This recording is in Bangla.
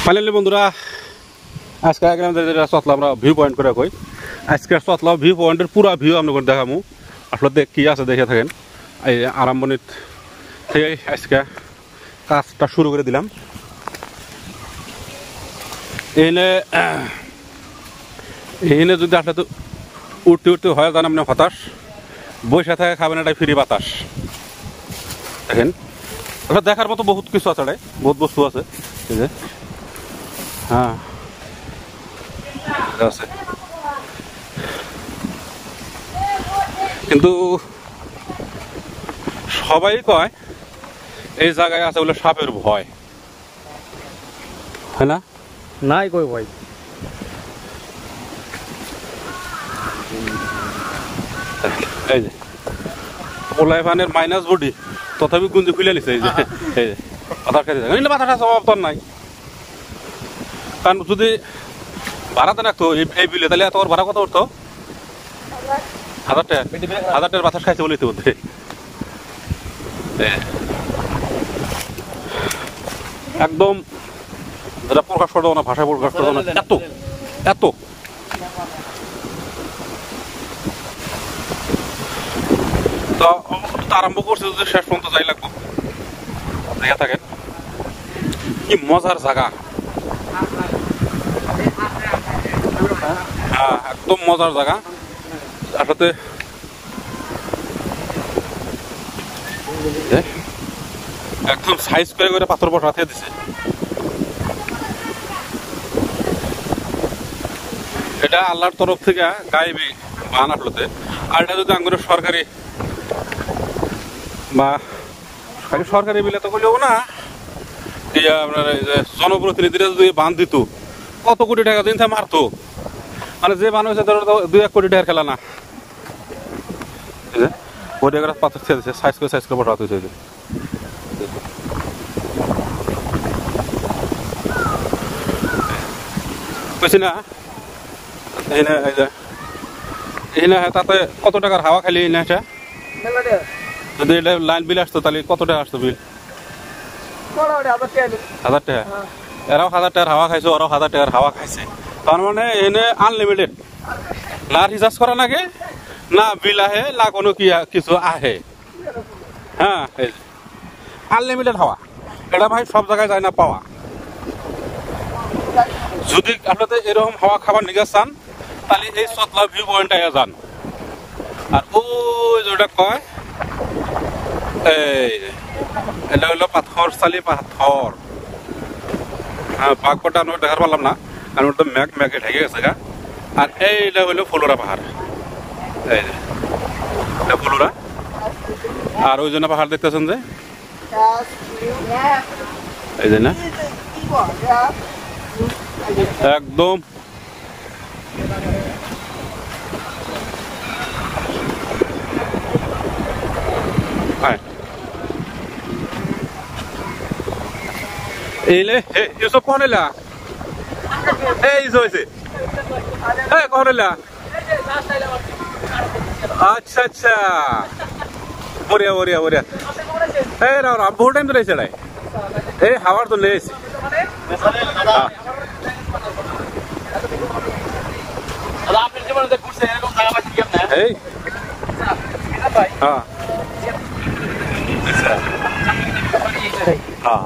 ফাইনালি বন্ধুরা আজকে চতলা আমরা ভিউ পয়েন্ট করে কই আজকে চতলা ভিউ পয়েন্টের পুরা ভিউ আপনাদের দেখামু আসলে কি আছে দেখে থাকেন। এই আরম্ভণিত থেকে আজকে কাজটা শুরু করে দিলাম। এনে যদি আসলে তো উঠতে উঠতে হয় জান আপনি হতাশ বসে থাকে খাবেন এটাই ফ্রি বাতাস দেখেন। ওটা দেখার মতো বহুত কিছু আছে, বহুত বস্তু আছে এই যে হ্যাঁ আছে, কিন্তু সবাই কয় এই জায়গায় আছে বলে সাপের ভয় হয় না? নাই কই ভয়। এই যে পোলাই ফানের মাইনাস বডি তথাপি গুঞ্জি খুলে নিছে এই যে এই যে পাতার খেতে থাকে মাথাটা স্বভাব তোর নাই। কারণ যদি ভাড়াতে রাখতো এই বিলে তাহলে এত ভাড়া কত উঠতো? 1000 টাকা, 1000 টাকার বাতাস খাইছে বলিতে বলতে একদম যেটা প্রকাশ করতে না, ভাষায় প্রকাশ করতে না, এত এত তো আরম্ভ করছে যদি শেষ পর্যন্ত যাই লাগবো। দেখে থাকেন কি মজার জায়গা, হ্যাঁ একদম মজার জায়গা। আসলে একদম সাইজ করে করে পাথর বসাতে দিছে। এটা আল্লাহর তরফ থেকে গায়েবী বান আসলে। আর এটা যদি আঙ্গুরের সরকারি বা সরকারি বিলে তো করলেও না, আপনার জনপ্রতিনিধিরা যদি বান দিত কত কোটি টাকা দিন মারতো। মানে যে বান হয়েছে ধরো 2-1 কোটি টাকার খেলা না, কোটি টাকার পাথর ছেড়ে দিচ্ছে সাইজ করে বসাতে হয়েছে। বুঝছি না এই না তাতে কত টাকার হাওয়া খালি এই না, এটা যদি এটা লাইন বিল আসতো তাহলে কত টাকা আসতো বিল? 1000 টাকা। এরাও 1000 টাকার হাওয়া খাইছে, ওরাও 1000 টাকার হাওয়া খাইছে। তার মানে এনে আনলিমিটেড, না রিচার্জ করা লাগে, না বিল আহে, না কোনো কিছু আহে। হ্যাঁ আনলিমিটেড হাওয়া, এটা ভাই সব জায়গায় যায় না পাওয়া। যদি আপনাদের এরকম হাওয়া খাবার নিয়ে চান তাহলে এই চতলা ভিউ পয়েন্টে যান। আর ওই যেটা কয় এটা হলো পাথর চালি পাথর। হ্যাঁ পাকটা আমরা দেখার পারলাম না কারণ ওটা ম্যাগে ঢেকে গেছে গা। আর এইটা হলো ফুলোরা পাহাড়, এই যে এটা ফুলোরা। আর ওই জন্য পাহাড় দেখতেছেন যে এই যে না একদম এইলে এসব কখন এলা? এই হয়েছে কখন এলা? আচ্ছা আচ্ছা বড়িয়া বড়িয়া বড়িয়া। এই রাম বহু টাইম ধরে এসে এই হাওয়ার তো লেগেছে। এই হ্যাঁ হ্যাঁ